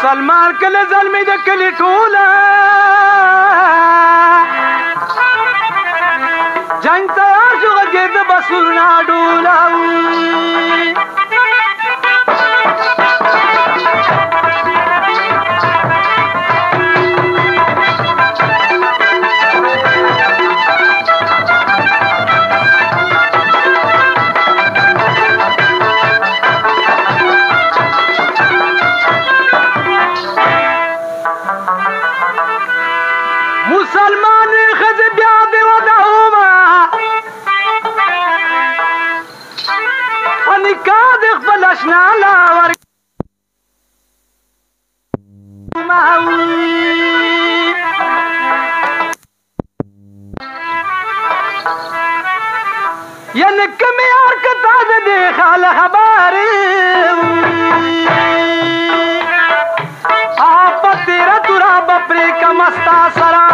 مسلمان کله ظلمي د کلي ټوله جنگ تیار شو غږېده بسونه ډوله مسلمان ښځې بیا دې ودعومه په نکاح دې خپل اشنا له یعنې کوم یار که تا د دې خاله خبرې په تیره توره به پرېږدم ستا سره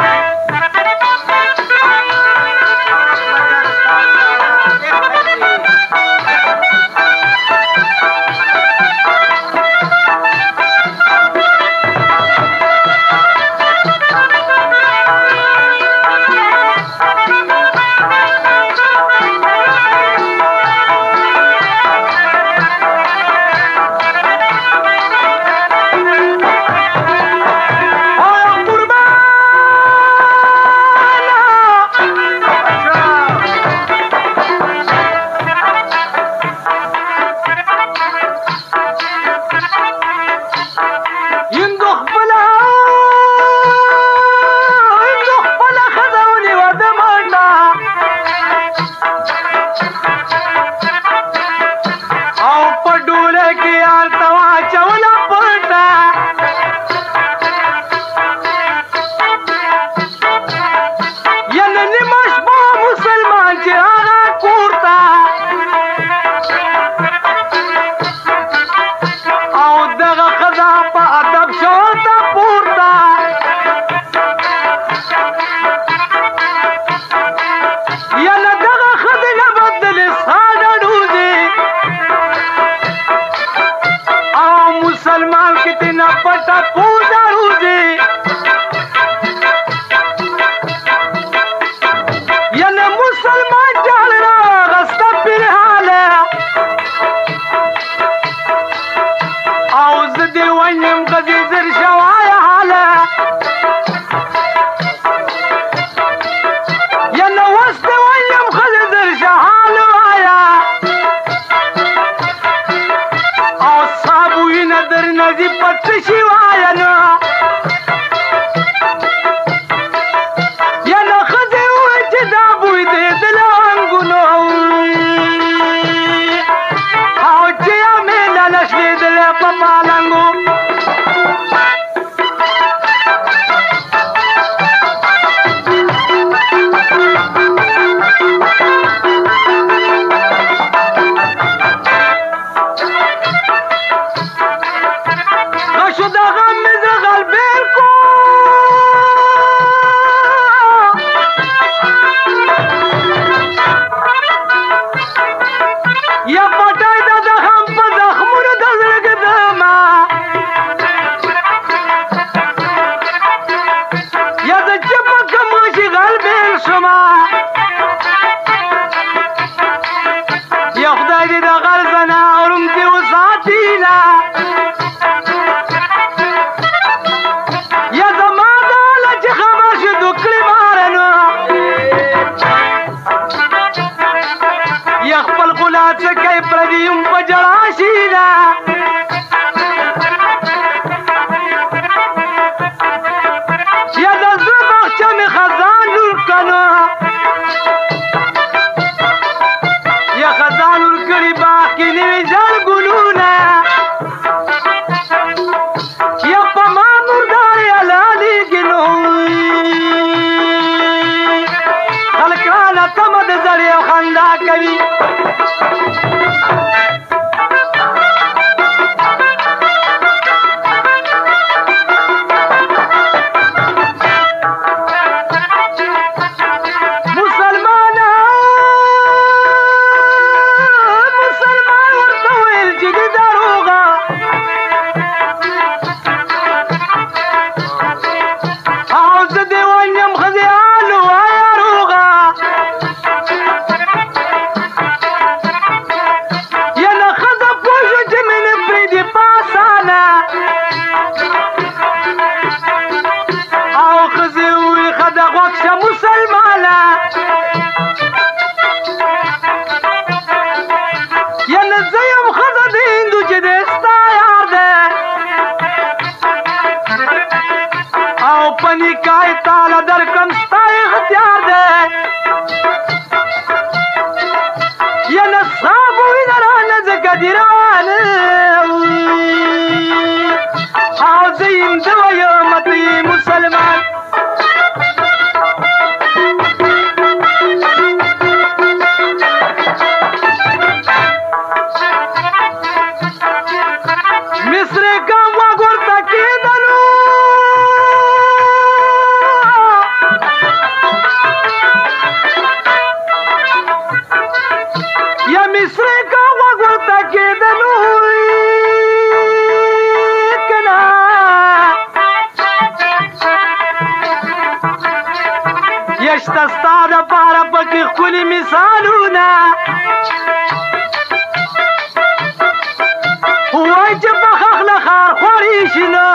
وای چې په خخله خار خوړی شي نه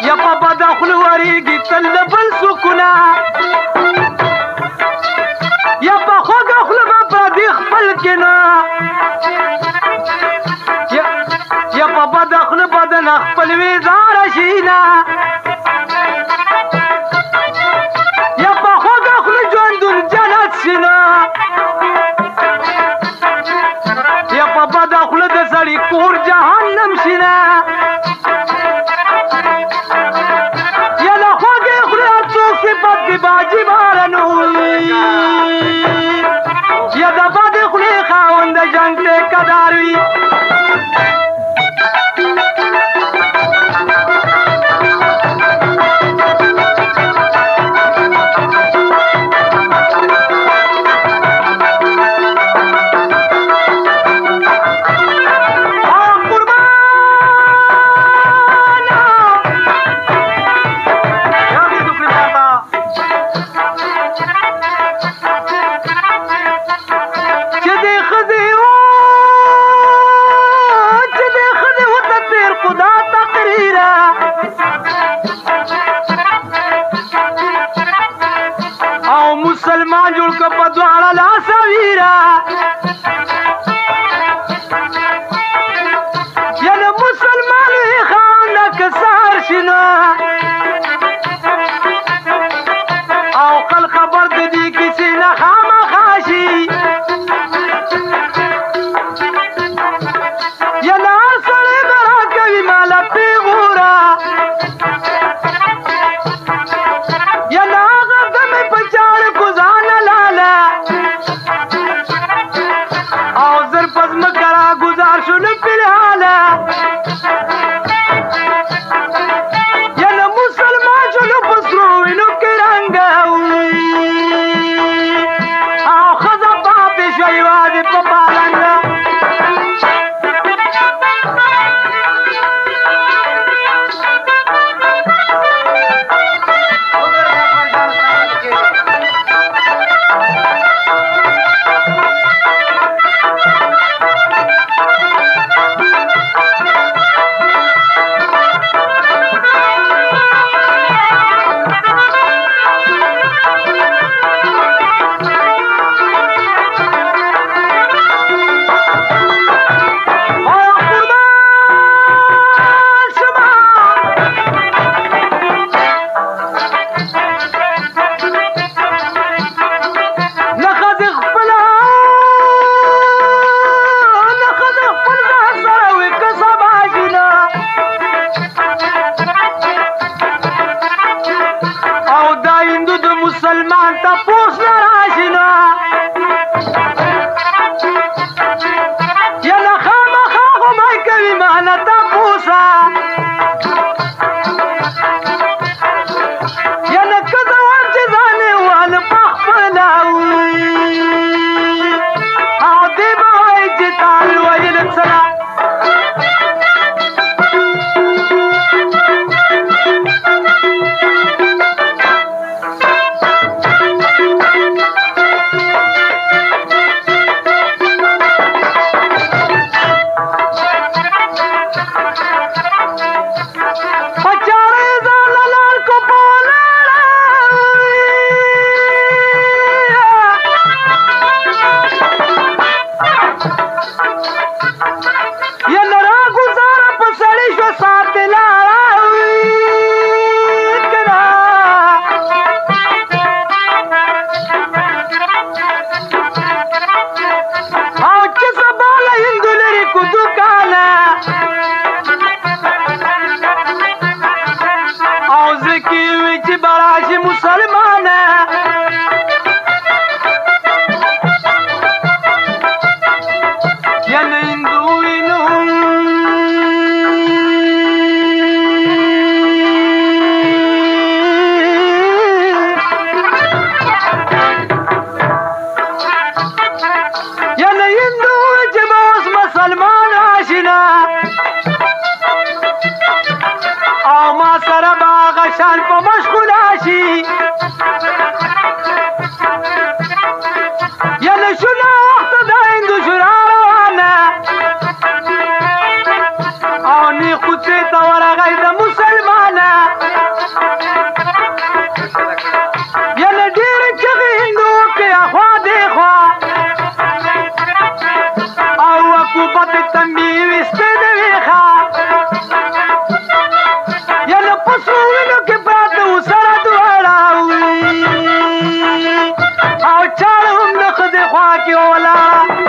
یا په بده خوله ورېږي تل د بل سکونه یا په خوږه خوله به پردي خپل کې نه یا په بده خوله بدن خپل ویزاره شي نه یا په خوږه خوله ژوندون جنت شي نه یا په بده خوله د سړي کور جهنم شي نه یا له خوږې خولې هر څوک صفت د باجي باره نه یا د بدې خولې خاوند د جنګ ټیکهدار وي مسلمان جوړ که په دواړه لاسه ویره یعنې مسلمان وي خانه که سهار شي نه او خل خبر د دې کیسې نه خامخا شي یعنې هر سړی به راکوي ماله پیغوره یعنې هغه دمې په چاړه ګزانه لاله او زر په ځمکه راګزار شو نه فلحاله یعنې مسلمان شولو په سرو وینو کې رنګه او ښځه پاتې شوه یوازې په پالنګه مسلمان تپوس نه راشي نه یله خامخا غمی کوي مانه تپوسه یله که زه وایم چې ځان یې وهله په خپله او دې به وایي چې تا لویل څه ده مسلمانه یعنی هندوینو یعنی هندو چې به اوس مسلمان راشي نه او ما سره به هغه شان په مشغوله شي یعنی شونه وخته د هندو شورا روانه کوڅې ته ورغی د مسلمانه یعنې ډېرې چغې هندو وکړې اخوا دېخوا او عقوبت تنبیه ویستې د ویښه یعنې په سرو وینو کې پراته و سره دواړه او چاړه هم د ښځې خوا کې ولاړه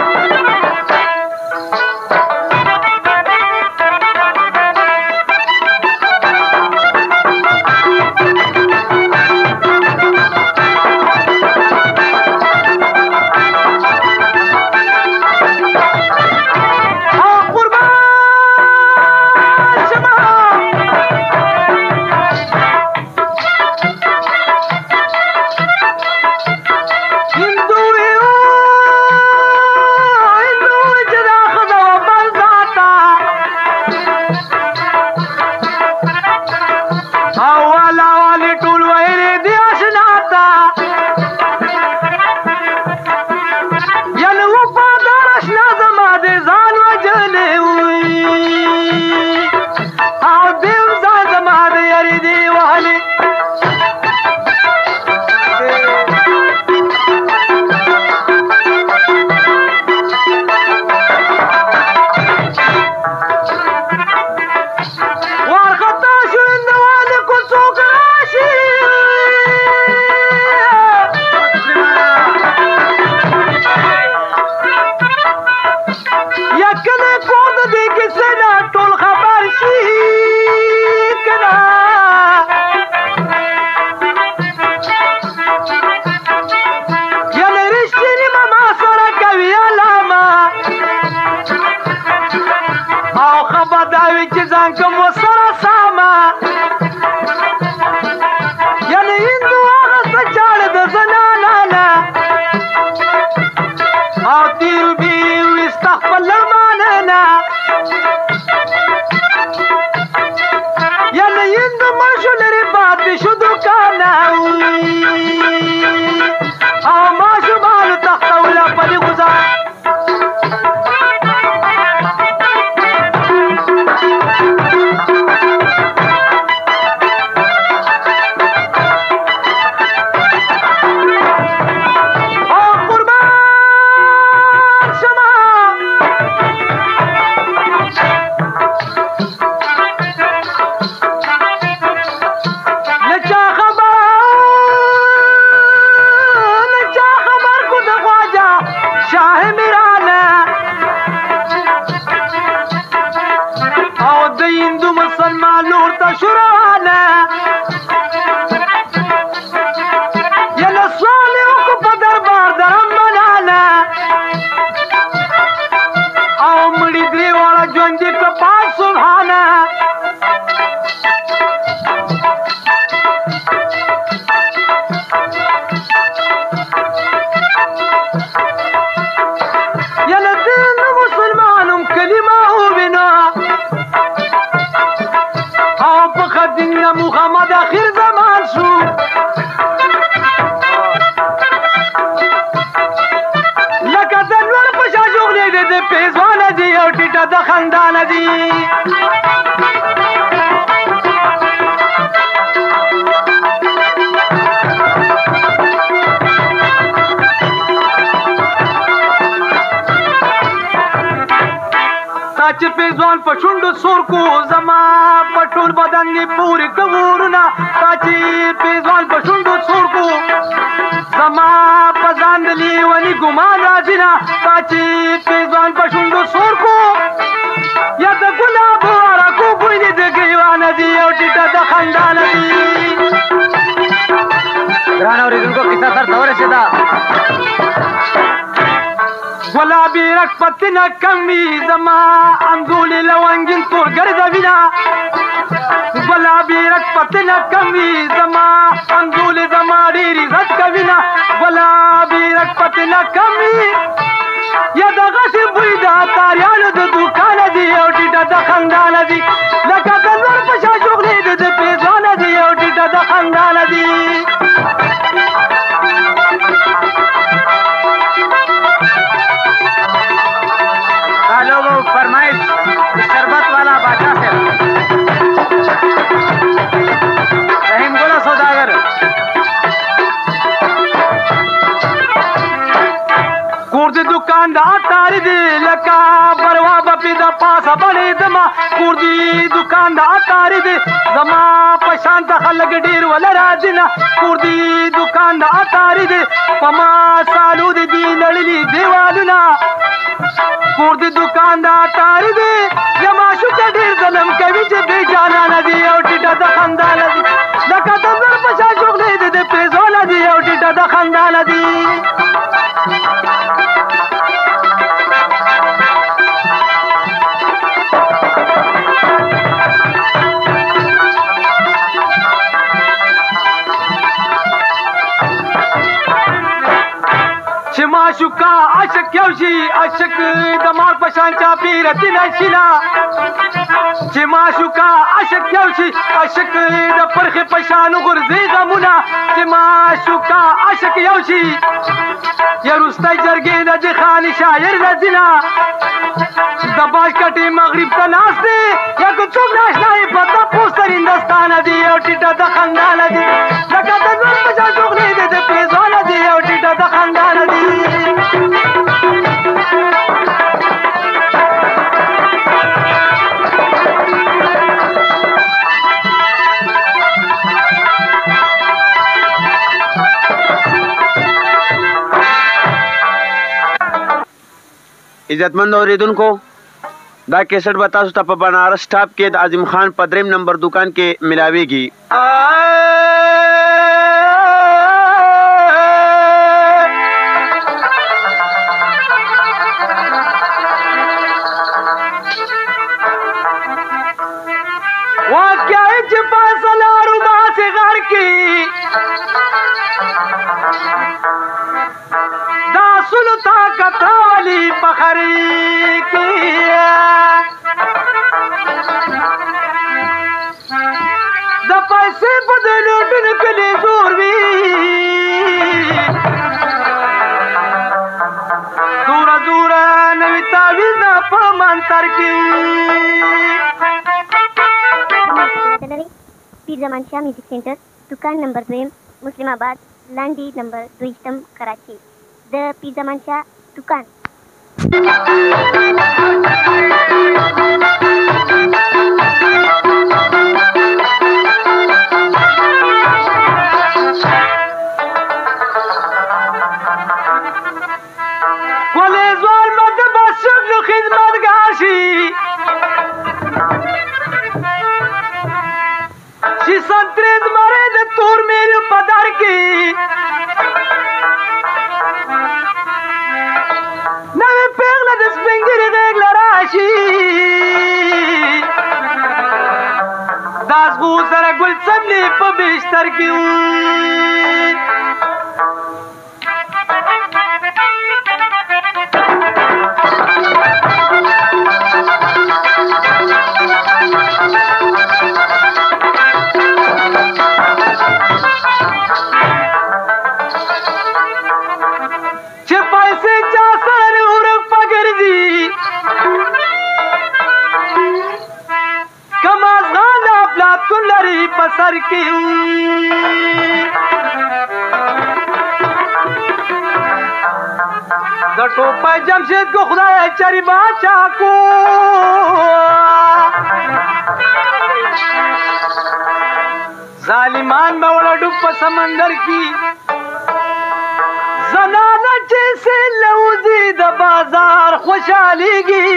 محمد اخر زمان شو لکه د لوړ په شا جوړې دي د پیزوانه دي او ټیټه د خندانه دي چې پیزوان په شونډو سور کو زما په ټول بدن یې پورې کورونه چې پیزوان په شونډو سور کو زما په ځان د لیوني ګمان راځي نه چې پیزوان په شونډو سور کو یا د ګلابو عرقو بوی دې د ګریوانه دي او ټیټه د خندانه دي ګران اورېدونکو کیسه سرته ورسېده गुलाबी रख पत्ती कमी जमा अंदूली लवंगिन तोर गर्दविना गुलाबी रख पत्ती कमी जमा अंदूली जमा डेरी रख कविना गुलाबी रख पत्ती कमी या दगसी बुईदा तारियाल द दुकान दी ओटीटा द खंदान दी लका दलवर पशा जोगले द पेजवान दी ओटीटा द खंदान दी फरमाइश शरबत वाला बादशाह से دکان دا اتاری دی لکا بروا بپی دا پاسا بڑی دما کور دی دکان دا اتاری دی زما پشانت خلق ډیر ولرا دینا کور دی دکان دا اتاری دی پما سالو دی دی لړلی دیوالونا کور دی دکان دا اتاری دی یما شو ډیر ظلم کوي چې بے جانا ندی او ټیټه د خندان دی لکه د زر پشا شغلې دی د پیزول دی او ټیټه د خندان دی چې معشوقه عاشق یو شي عاشق د مار په شان چاپېره دینه شینا چې معشوقه عاشق یو شي عاشق د پرخې په شان غورځي غمونه چې معشوقه عاشق یو شي یا وروستی جرګې نه د خاني شاعر راځينا د باج کټې مغرب ته ناست دی یا که څوک ناشنا یې په تپوس تر هندوستانه دی او ټیټه د خندانه دی لکه د ژوند په شان شغلې دی د پیزونه دی او ټیټه د خندانه دی عزتمند اوریدونکو دا کیسټ به تاسو ته په بنارس ټاپ کې د عظیم خان په 3 نمبر دکان کې ملاويږي واقعي چې پاسلارو داسې غر کې دا سلو طاقت راولي پخري کې د پیسې په د لوټونو کلي زور وي دوره دوره نوي تعویض په منتر کې پیر زمان شاه میوزیک سینټر دکان نمبر 2 مسلم آباد لاندې نمبر 2 کراچي د پیر زمان شاه دکان کولیزوال مد بسب خدمتگار شي چې سنتریز مره د تور میل په در کې نوې پیغله د سپینګري غېږ له راشي دا زغو سره ګل څملې په بستر کې سر کی د ټوپه جمشید کو خدای چری باچا کو ظالمان مولا ډوب په سمندر کی زنانه چې سه لوزي د بازار خوشاليږي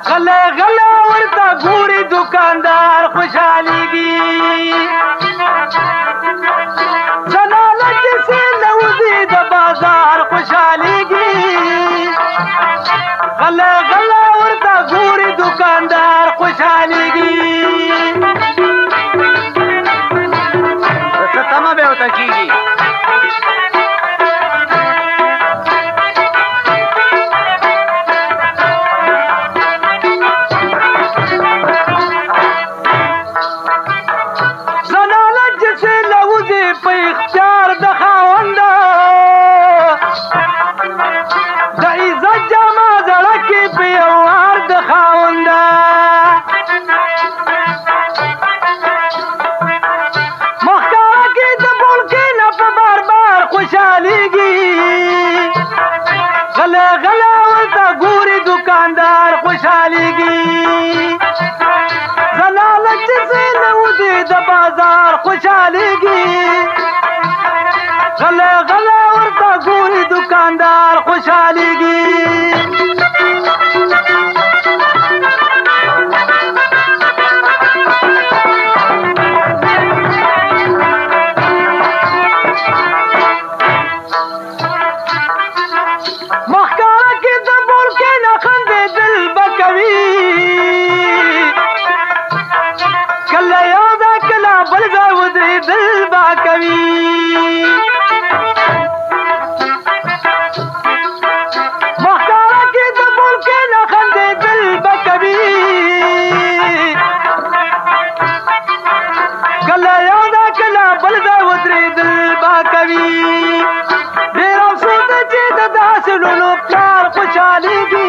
غله غله ورته ګوري دکاندار خوشاليږي زنانه چې سه لوزي د بازار خوشاليږي غله غله ورته ګوري دکاندار خوشاليږي څه تمه به وته کیږي خوشحاليږي زلاله چې زه وځي د بازار خوشحاليږي غله غله ورته ګوري دکاندار خوشحاليږي مخکاره کې د بولکې نه خندېدل به کوي کله یو ده کله بل ځای ودرېدل به کوي مخکاره کې د بولکې نه خندېدل به کوي کله یو ده کله بل ځای ودرېدل به کوي ډېر افسوس ده چې د داسې لونو پلار خوشحالېږي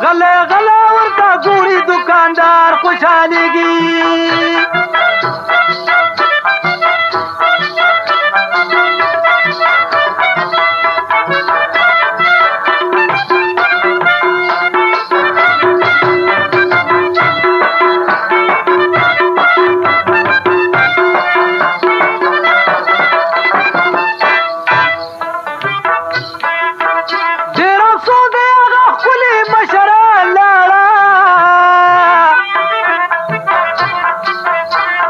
غله غله ورته ګوري دکاندار خوشحالېږي ډېر افسوس دی هغه ښکلې مشره لاړه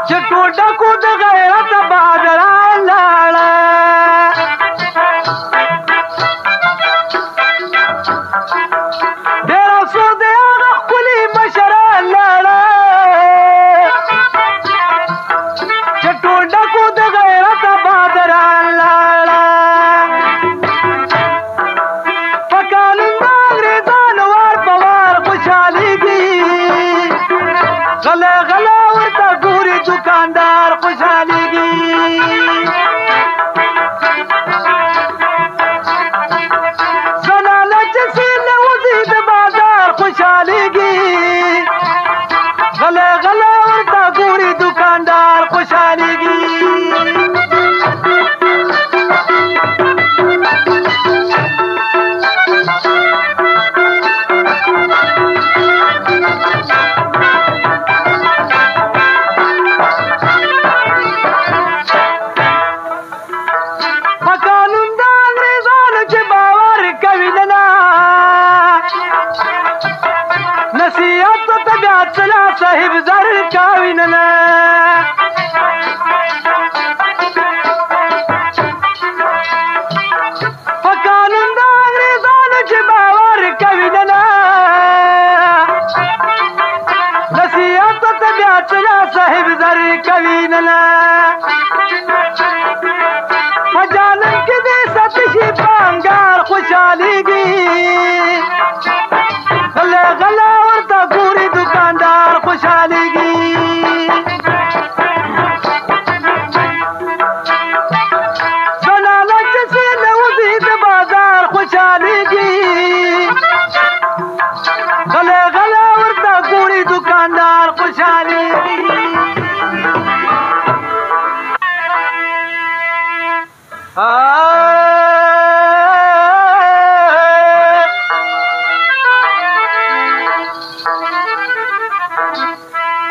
چې ټول ډکو د غیرت بادره لاړه ډېر افسوس دی هغه ښکلې مشره لاړه چې ټول ډکو د غیرت بادره لاړه په قانون د انګریزانو وار په وار خوشحالېږي غله غله ورته ګوري دکاندار خوشحالېږي زلاله چې سیل نه وځي د بازار خوشحالېږي غله غله ورته ګوري دکاندار خوشحالېږي په قانون د انګریزانو چې باور کوي نه نصیحت په طبیعت سلا صاحب زر کوي نه په قانون د انګریزانو چې باور کوي نه نصیحت په طبیعت سلا صاحب زر کوي نه په جانم کې دې ستشي پانګار خوشحالېږي غله غله ورته ګوري دکاندار خوشحالېږي زلاله چې سیل نه وځي د بازار خوشحالېږي غله غله ورته ګوري دکاندار خوشحالېږي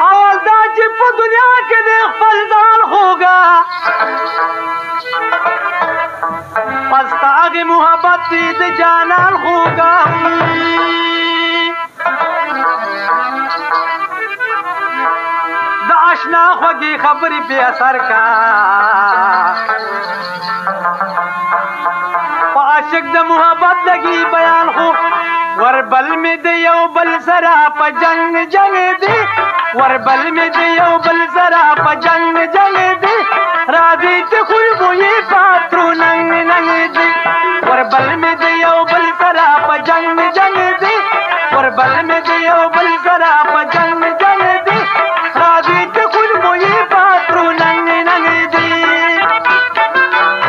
اول دا چې په دنیا کې د خپل ځان خوږه پس د هغې محبت دې د جانان خوږه د اشنا خوږې خبرې بې اثر کا په عاشق د محبت لګي بیان خو وربل مې د یو بل سره په جنگ جنگ دی وربل مې د یو بل سره په جنگ جنگ دی راځي چې خوشبويي پاترو ننګ ننګ دی وربل مې د یو بل سره په جنگ جنگ دی وربل مې د یو بل سره په جنگ جنگ دی راځي چې خوشبويي پاترو ننګ ننګ دی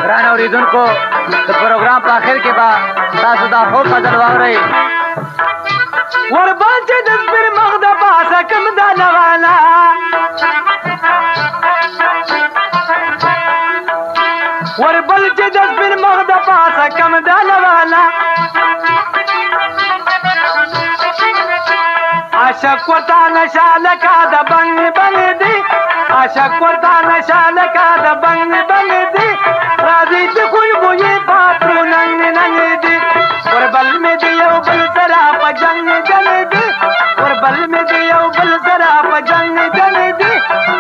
ګران اوریدونکو د پروګرام په اخر کې به تاسو دا خوب غزل واورئ وربل چې د سپر مخ د پاسه کم دا لوالا وربل چې د سپر مخ د پاسه کم دا لوالا عاشق ورته نشه لکه د بنګ بنګ دی عاشق ورته نشه لکه د بنګ بنګ دی راځي چې کوی بوی پاترو ننګ ننګ دی وربل مې دی یو بل سره په جنګ جنګ دی وربل مې دی یو بل سره په جنګ جنګ دی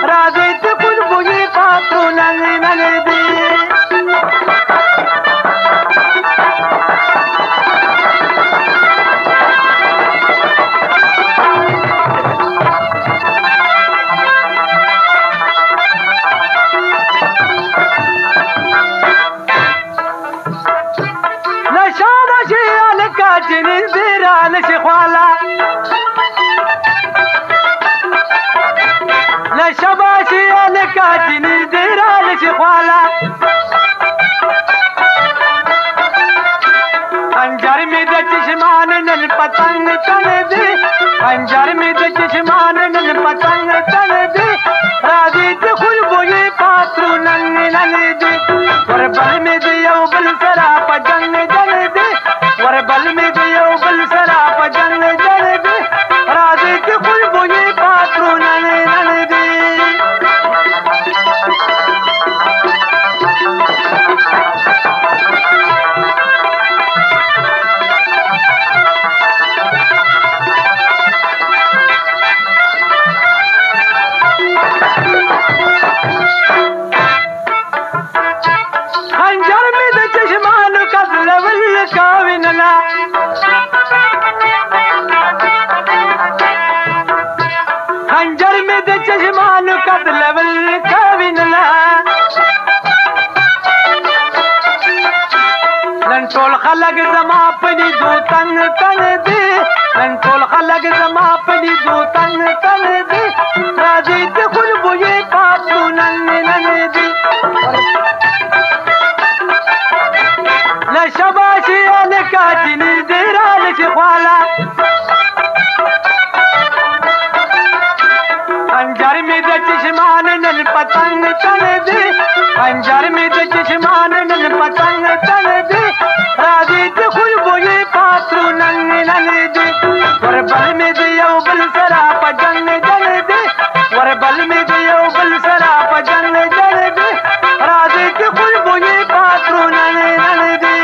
راځي چې کوی بوی پاترو ننګ ننګ دی جنین زیرا نشی خوالا لشباشی لکا جنین زیرا نشی خوالا خنجر می د چشمان نن پتنگ تن دی خنجر می د چشمان نن پتنگ تن دی راځي چې خوشبوئی پاترو ننګ ننګ دی وربل می دی یو بل سره په جنګ جنګ دی وربل می دی یو بل سره په جنګ جنګ دی راځي چې خوشبوئی پاترو ننګ ننګ دی خنجر می د چشمانو کذلول کاوینلا خنجر می د چشمانو کذلول کاوینلا نن ټول خلک زما پني دو تنگ تنگ دي نن ټول خلک زما پني دو تنگ تنگ دي راځي چې خوشبوئی پاتو ننګ ننګ دي لشباشی لکا جنین زیرا نشی خوالا خنجر می د چشمان نن پتنگ تن دی خنجر می د چشمان نن پتنگ تن دی راځي چې خوشبوئی پاترو ننګ ننګ دی وربل می دی یو بل سره په جنګ جنګ دی وربل می دی یو بل سره په جنګ جنګ دی راځي چې خوشبوئی پاترو ننګ ننګ دی